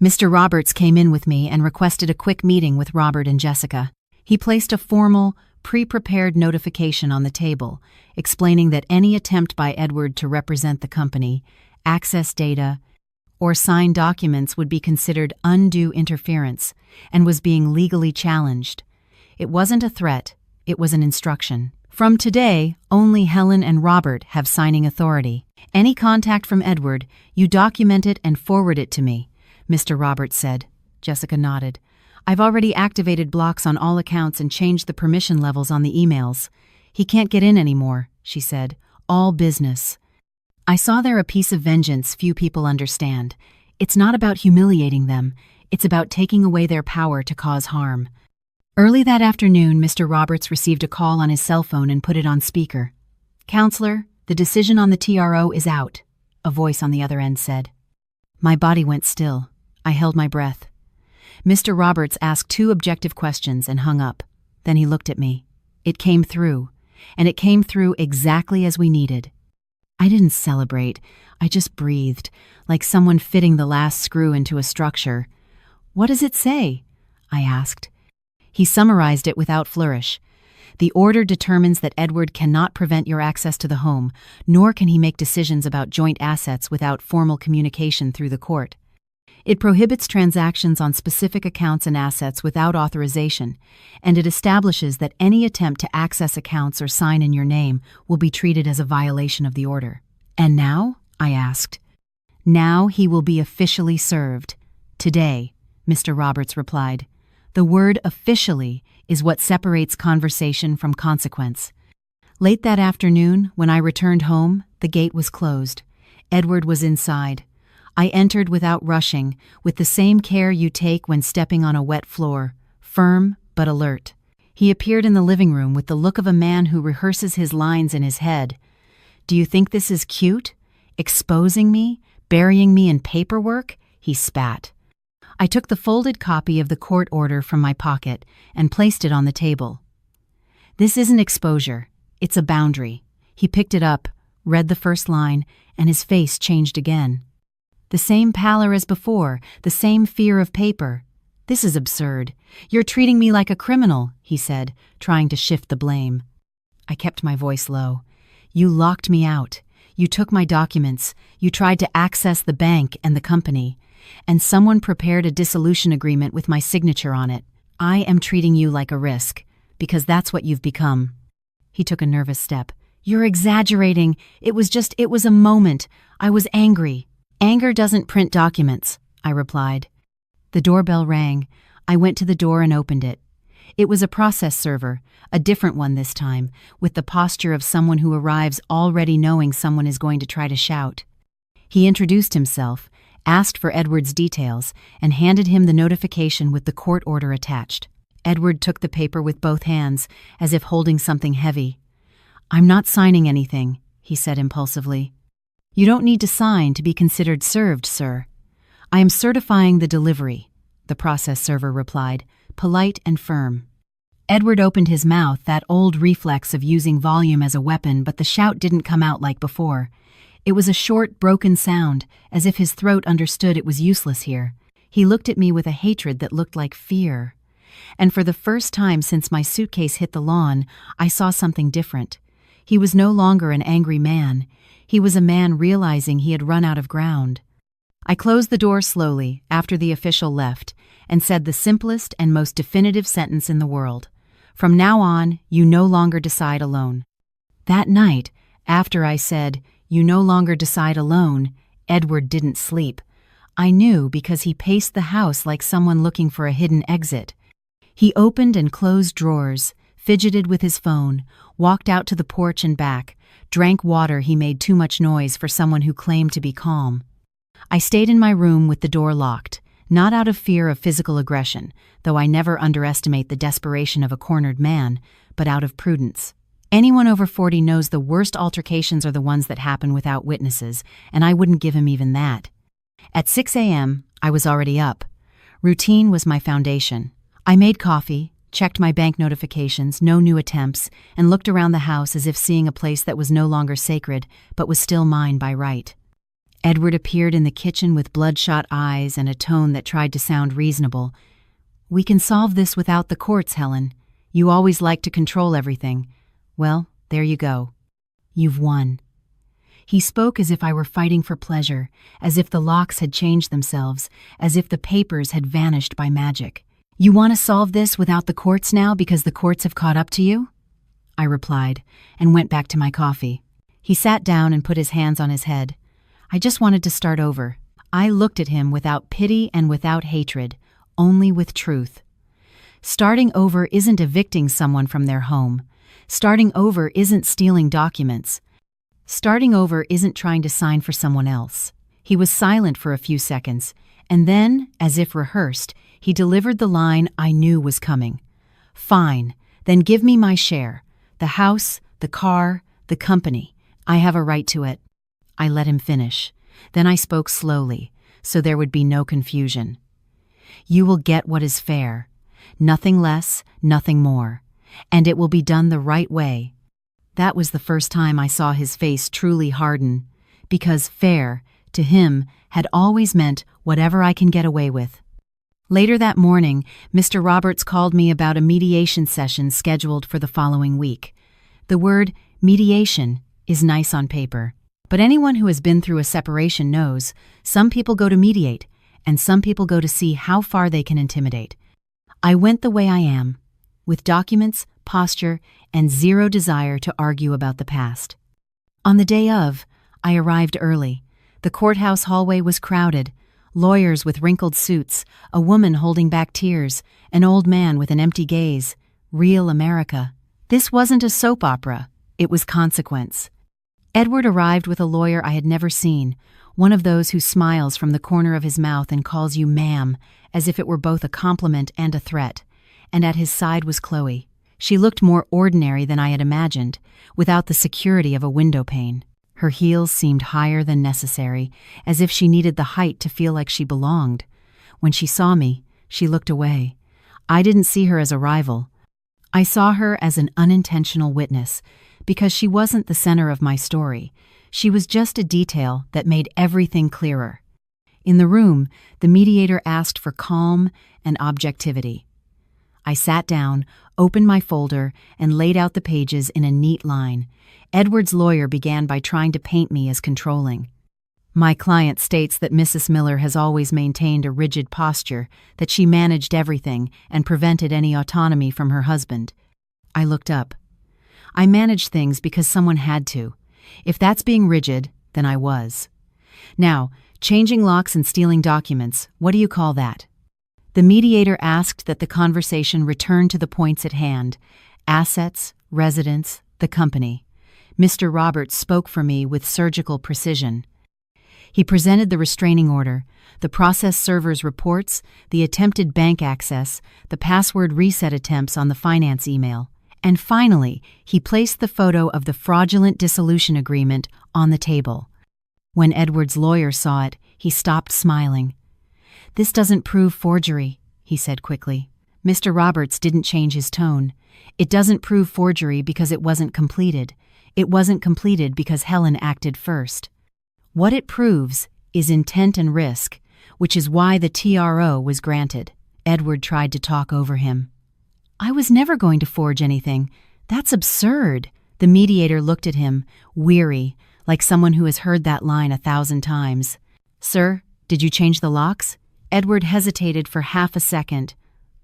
Mr. Roberts came in with me and requested a quick meeting with Robert and Jessica. He placed a formal, pre-prepared notification on the table, explaining that any attempt by Edward to represent the company, access data, or sign documents would be considered undue interference and was being legally challenged. It wasn't a threat, it was an instruction. From today, only Helen and Robert have signing authority. Any contact from Edward, you document it and forward it to me, Mr. Roberts said. Jessica nodded. I've already activated blocks on all accounts and changed the permission levels on the emails. He can't get in anymore, she said. All business. I saw there a piece of vengeance few people understand. It's not about humiliating them. It's about taking away their power to cause harm. Early that afternoon, Mr. Roberts received a call on his cell phone and put it on speaker. Counselor, the decision on the TRO is out, a voice on the other end said. My body went still. I held my breath. Mr. Roberts asked 2 objective questions and hung up. Then he looked at me. It came through, and it came through exactly as we needed. I didn't celebrate. I just breathed, like someone fitting the last screw into a structure. What does it say? I asked. He summarized it without flourish. The order determines that Edward cannot prevent your access to the home, nor can he make decisions about joint assets without formal communication through the court. It prohibits transactions on specific accounts and assets without authorization, and it establishes that any attempt to access accounts or sign in your name will be treated as a violation of the order. And now? I asked. Now he will be officially served. Today, Mr. Roberts replied. The word officially is what separates conversation from consequence. Late that afternoon, when I returned home, the gate was closed. Edward was inside. I entered without rushing, with the same care you take when stepping on a wet floor, firm but alert. He appeared in the living room with the look of a man who rehearses his lines in his head. "Do you think this is cute? Exposing me? Burying me in paperwork?" he spat. I took the folded copy of the court order from my pocket and placed it on the table. "This isn't exposure. It's a boundary." He picked it up, read the first line, and his face changed again. The same pallor as before, the same fear of paper. "This is absurd. You're treating me like a criminal," he said, trying to shift the blame. I kept my voice low. "You locked me out. You took my documents. You tried to access the bank and the company. And someone prepared a dissolution agreement with my signature on it. I am treating you like a risk, because that's what you've become." He took a nervous step. "You're exaggerating. It was a moment. I was angry." "Anger doesn't print documents," I replied. The doorbell rang. I went to the door and opened it. It was a process server, a different one this time, with the posture of someone who arrives already knowing someone is going to try to shout. He introduced himself, asked for Edward's details, and handed him the notification with the court order attached. Edward took the paper with both hands, as if holding something heavy. "I'm not signing anything," he said impulsively. "You don't need to sign to be considered served, sir." "I am certifying the delivery," the process server replied, polite and firm. Edward opened his mouth, that old reflex of using volume as a weapon, but the shout didn't come out like before. It was a short, broken sound, as if his throat understood it was useless here. He looked at me with a hatred that looked like fear. And for the first time since my suitcase hit the lawn, I saw something different. He was no longer an angry man. He was a man realizing he had run out of ground. I closed the door slowly after the official left and said the simplest and most definitive sentence in the world. "From now on, you no longer decide alone." That night, after I said, "You no longer decide alone," Edward didn't sleep. I knew because he paced the house like someone looking for a hidden exit. He opened and closed drawers, fidgeted with his phone, walked out to the porch and back, drank water. He made too much noise for someone who claimed to be calm. I stayed in my room with the door locked, not out of fear of physical aggression, though I never underestimate the desperation of a cornered man, but out of prudence. Anyone over 40 knows the worst altercations are the ones that happen without witnesses, and I wouldn't give him even that. At 6 a.m., I was already up. Routine was my foundation. I made coffee, checked my bank notifications, no new attempts, and looked around the house as if seeing a place that was no longer sacred, but was still mine by right. Edward appeared in the kitchen with bloodshot eyes and a tone that tried to sound reasonable. "We can solve this without the courts, Helen. You always like to control everything. Well, there you go. You've won." He spoke as if I were fighting for pleasure, as if the locks had changed themselves, as if the papers had vanished by magic. "You want to solve this without the courts now because the courts have caught up to you?" I replied, and went back to my coffee. He sat down and put his hands on his head. "I just wanted to start over." I looked at him without pity and without hatred, only with truth. Starting over isn't evicting someone from their home. Starting over isn't stealing documents. Starting over isn't trying to sign for someone else. He was silent for a few seconds, and then, as if rehearsed, he delivered the line I knew was coming. "Fine, then give me my share. The house, the car, the company. I have a right to it." I let him finish. Then I spoke slowly, so there would be no confusion. "You will get what is fair. Nothing less, nothing more. And it will be done the right way." That was the first time I saw his face truly harden, because fair, to him, had always meant whatever I can get away with. Later that morning, Mr. Roberts called me about a mediation session scheduled for the following week. The word mediation is nice on paper, but anyone who has been through a separation knows some people go to mediate, and some people go to see how far they can intimidate. I went the way I am, with documents, posture, and zero desire to argue about the past. On the day of, I arrived early. The courthouse hallway was crowded. Lawyers with wrinkled suits, a woman holding back tears, an old man with an empty gaze. Real America. This wasn't a soap opera. It was consequence. Edward arrived with a lawyer I had never seen, one of those who smiles from the corner of his mouth and calls you ma'am, as if it were both a compliment and a threat. And at his side was Chloe. She looked more ordinary than I had imagined, without the security of a window pane. Her heels seemed higher than necessary, as if she needed the height to feel like she belonged. When she saw me, she looked away. I didn't see her as a rival. I saw her as an unintentional witness, because she wasn't the center of my story. She was just a detail that made everything clearer. In the room, the mediator asked for calm and objectivity. I sat down, opened my folder, and laid out the pages in a neat line. Edward's lawyer began by trying to paint me as controlling. My client states that Mrs. Miller has always maintained a rigid posture, that she managed everything and prevented any autonomy from her husband. I looked up. I managed things because someone had to. If that's being rigid, then I was. Now, changing locks and stealing documents, what do you call that? The mediator asked that the conversation return to the points at hand: assets, residence, the company. Mr. Roberts spoke for me with surgical precision. He presented the restraining order, the process server's reports, the attempted bank access, the password reset attempts on the finance email. And finally, he placed the photo of the fraudulent dissolution agreement on the table. When Edward's lawyer saw it, he stopped smiling. "This doesn't prove forgery," he said quickly. Mr. Roberts didn't change his tone. "It doesn't prove forgery because it wasn't completed. It wasn't completed because Helen acted first. What it proves is intent and risk, which is why the TRO was granted." Edward tried to talk over him. "I was never going to forge anything. That's absurd." The mediator looked at him, weary, like someone who has heard that line 1,000 times. "Sir, did you change the locks?" Edward hesitated for half a second.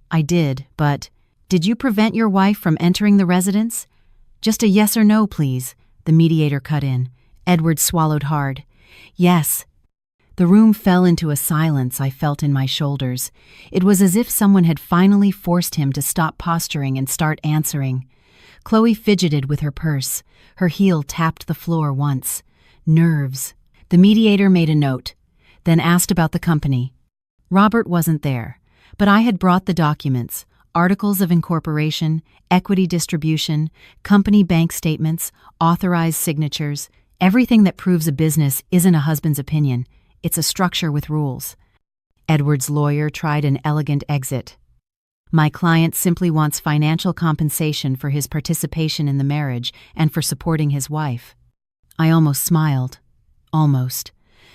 "I did, but did you prevent your wife from entering the residence?" "Just a yes or no, please," the mediator cut in. Edward swallowed hard. "Yes." The room fell into a silence I felt in my shoulders. It was as if someone had finally forced him to stop posturing and start answering. Chloe fidgeted with her purse. Her heel tapped the floor once. Nerves. The mediator made a note, then asked about the company. Robert wasn't there, but I had brought the documents: articles of incorporation, equity distribution, company bank statements, authorized signatures. Everything that proves a business isn't a husband's opinion. It's a structure with rules. Edward's lawyer tried an elegant exit. "My client simply wants financial compensation for his participation in the marriage and for supporting his wife." I almost smiled. Almost.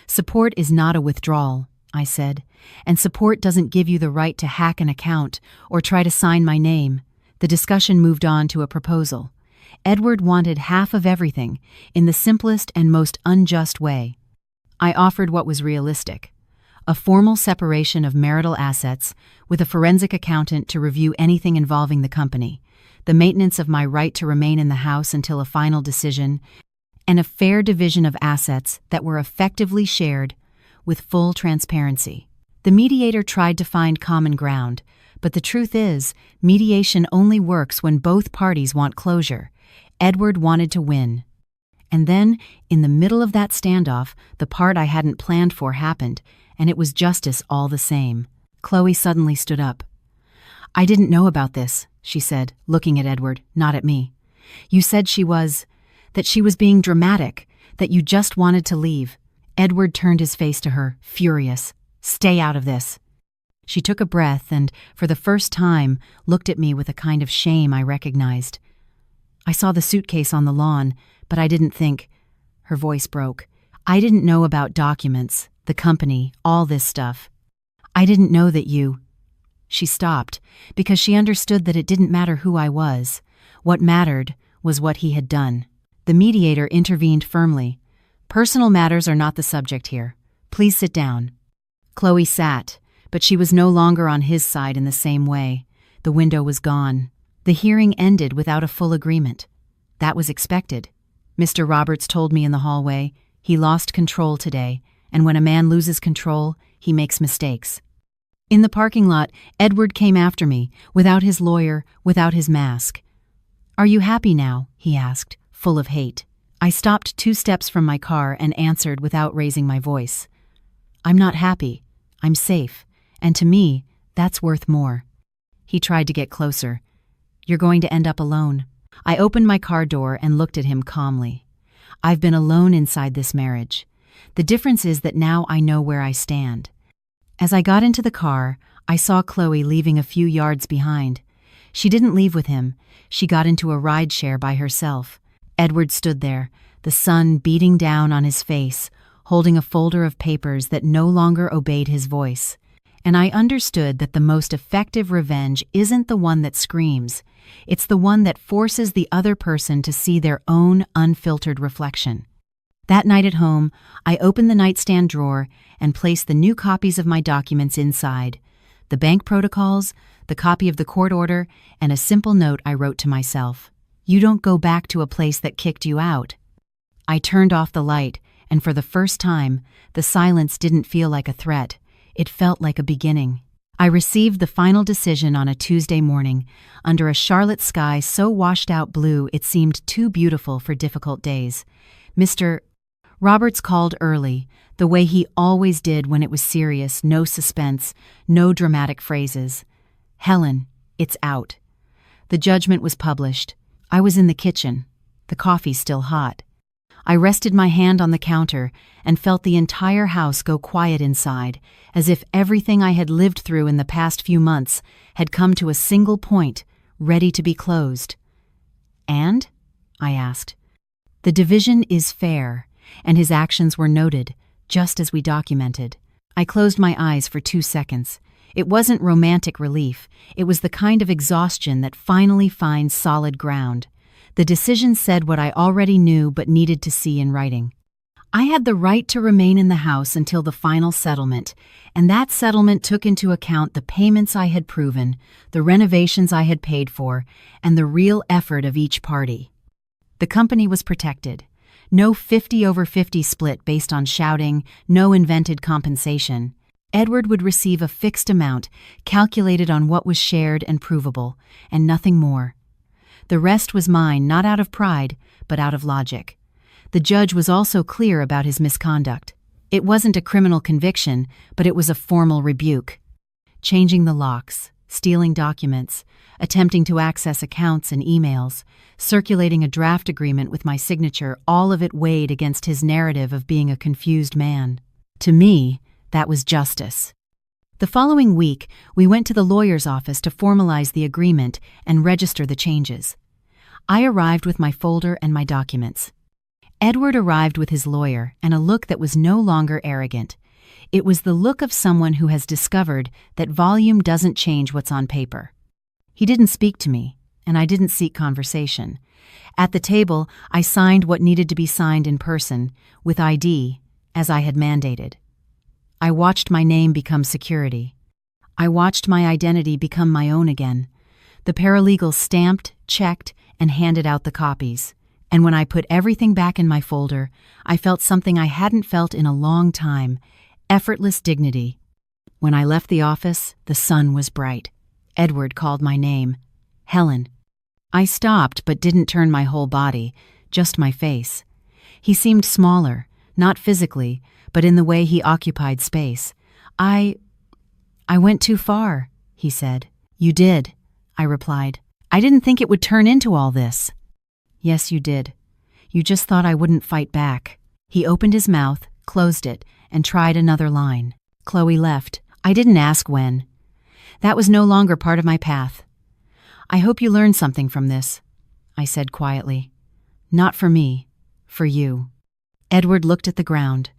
"Support is not a withdrawal," I said, "and support doesn't give you the right to hack an account or try to sign my name." The discussion moved on to a proposal. Edward wanted half of everything, in the simplest and most unjust way. I offered what was realistic: a formal separation of marital assets with a forensic accountant to review anything involving the company, the maintenance of my right to remain in the house until a final decision, and a fair division of assets that were effectively shared with full transparency. The mediator tried to find common ground, but the truth is, mediation only works when both parties want closure. Edward wanted to win. And then, in the middle of that standoff, the part I hadn't planned for happened, and it was justice all the same. Chloe suddenly stood up. "I didn't know about this," she said, looking at Edward, not at me. "You said that she was being dramatic, that you just wanted to leave." Edward turned his face to her, furious. "Stay out of this." She took a breath and, for the first time, looked at me with a kind of shame I recognized. "I saw the suitcase on the lawn, but I didn't think—" Her voice broke. "I didn't know about documents, the company, all this stuff. I didn't know that you—" She stopped, because she understood that it didn't matter who I was. What mattered was what he had done. The mediator intervened firmly. "Personal matters are not the subject here. Please sit down." Chloe sat, but she was no longer on his side in the same way. The window was gone. The hearing ended without a full agreement. That was expected. Mr. Roberts told me in the hallway, he lost control today, and when a man loses control, he makes mistakes. In the parking lot, Edward came after me, without his lawyer, without his mask. "Are you happy now?" he asked, full of hate. I stopped 2 steps from my car and answered without raising my voice. I'm not happy. I'm safe. And to me, that's worth more. He tried to get closer. You're going to end up alone. I opened my car door and looked at him calmly. I've been alone inside this marriage. The difference is that now I know where I stand. As I got into the car, I saw Chloe leaving a few yards behind. She didn't leave with him. She got into a rideshare by herself. Edward stood there, the sun beating down on his face, holding a folder of papers that no longer obeyed his voice. And I understood that the most effective revenge isn't the one that screams. It's the one that forces the other person to see their own unfiltered reflection. That night at home, I opened the nightstand drawer and placed the new copies of my documents inside: the bank protocols, the copy of the court order, and a simple note I wrote to myself. You don't go back to a place that kicked you out. I turned off the light, and for the first time, the silence didn't feel like a threat. It felt like a beginning. I received the final decision on a Tuesday morning, under a Charlotte sky so washed-out blue it seemed too beautiful for difficult days. Mr. Roberts called early, the way he always did when it was serious, no suspense, no dramatic phrases. Helen, it's out. The judgment was published. I was in the kitchen, the coffee still hot. I rested my hand on the counter and felt the entire house go quiet inside, as if everything I had lived through in the past few months had come to a single point, ready to be closed. And? I asked. The division is fair, and his actions were noted, just as we documented. I closed my eyes for 2 seconds. It wasn't romantic relief. It was the kind of exhaustion that finally finds solid ground. The decision said what I already knew but needed to see in writing. I had the right to remain in the house until the final settlement, and that settlement took into account the payments I had proven, the renovations I had paid for, and the real effort of each party. The company was protected. No 50-over-50 split based on shouting, no invented compensation. Edward would receive a fixed amount, calculated on what was shared and provable, and nothing more. The rest was mine, not out of pride, but out of logic. The judge was also clear about his misconduct. It wasn't a criminal conviction, but it was a formal rebuke. Changing the locks, stealing documents, attempting to access accounts and emails, circulating a draft agreement with my signature, all of it weighed against his narrative of being a confused man. To me, that was justice. The following week, we went to the lawyer's office to formalize the agreement and register the changes. I arrived with my folder and my documents. Edward arrived with his lawyer and a look that was no longer arrogant. It was the look of someone who has discovered that volume doesn't change what's on paper. He didn't speak to me, and I didn't seek conversation. At the table, I signed what needed to be signed in person, with ID, as I had mandated. I watched my name become security. I watched my identity become my own again. The paralegal stamped, checked, and handed out the copies. And when I put everything back in my folder, I felt something I hadn't felt in a long time: effortless dignity. When I left the office, the sun was bright. Edward called my name. Helen. I stopped but didn't turn my whole body, just my face. He seemed smaller, not physically, but in the way he occupied space. I went too far, he said. You did, I replied. I didn't think it would turn into all this. Yes, you did. You just thought I wouldn't fight back. He opened his mouth, closed it, and tried another line. Chloe left. I didn't ask when. That was no longer part of my path. I hope you learned something from this, I said quietly. Not for me, for you. Edward looked at the ground.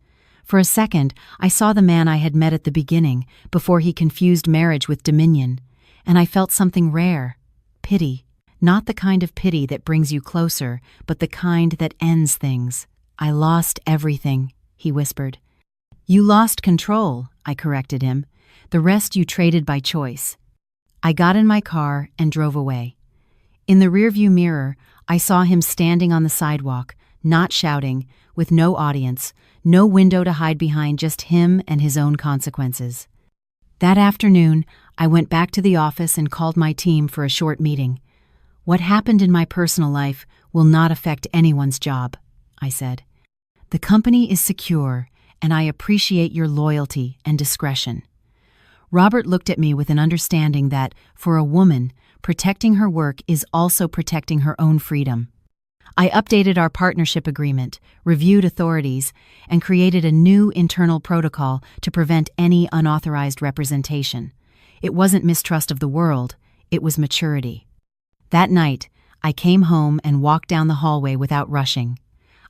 For a second, I saw the man I had met at the beginning, before he confused marriage with dominion, and I felt something rare: pity. Not the kind of pity that brings you closer, but the kind that ends things. I lost everything, he whispered. You lost control, I corrected him. The rest you traded by choice. I got in my car and drove away. In the rearview mirror, I saw him standing on the sidewalk, not shouting, with no audience, no window to hide behind, just him and his own consequences. That afternoon, I went back to the office and called my team for a short meeting. What happened in my personal life will not affect anyone's job, I said. "The company is secure, and I appreciate your loyalty and discretion." Robert looked at me with an understanding that, for a woman, protecting her work is also protecting her own freedom. I updated our partnership agreement, reviewed authorities, and created a new internal protocol to prevent any unauthorized representation. It wasn't mistrust of the world, it was maturity. That night, I came home and walked down the hallway without rushing.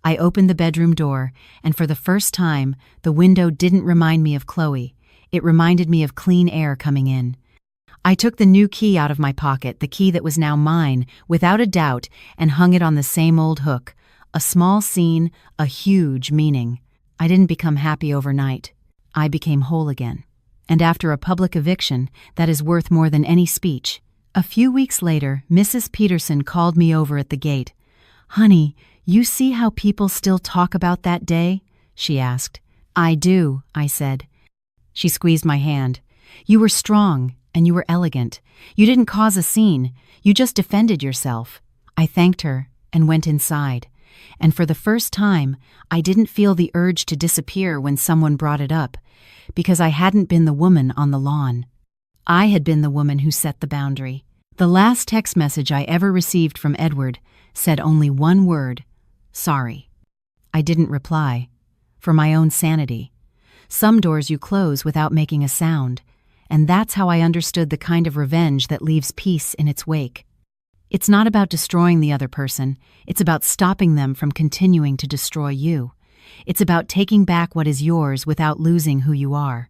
I opened the bedroom door, and for the first time, the window didn't remind me of Chloe. It reminded me of clean air coming in. I took the new key out of my pocket, the key that was now mine, without a doubt, and hung it on the same old hook. A small scene, a huge meaning. I didn't become happy overnight. I became whole again. And after a public eviction, that is worth more than any speech. A few weeks later, Mrs. Peterson called me over at the gate. "Honey, you see how people still talk about that day?" she asked. "I do," I said. She squeezed my hand. "You were strong, and you were elegant. You didn't cause a scene. You just defended yourself." I thanked her and went inside. And for the first time, I didn't feel the urge to disappear when someone brought it up, because I hadn't been the woman on the lawn. I had been the woman who set the boundary. The last text message I ever received from Edward said only one word: "Sorry." I didn't reply. For my own sanity. Some doors you close without making a sound, and that's how I understood the kind of revenge that leaves peace in its wake. It's not about destroying the other person, it's about stopping them from continuing to destroy you. It's about taking back what is yours without losing who you are.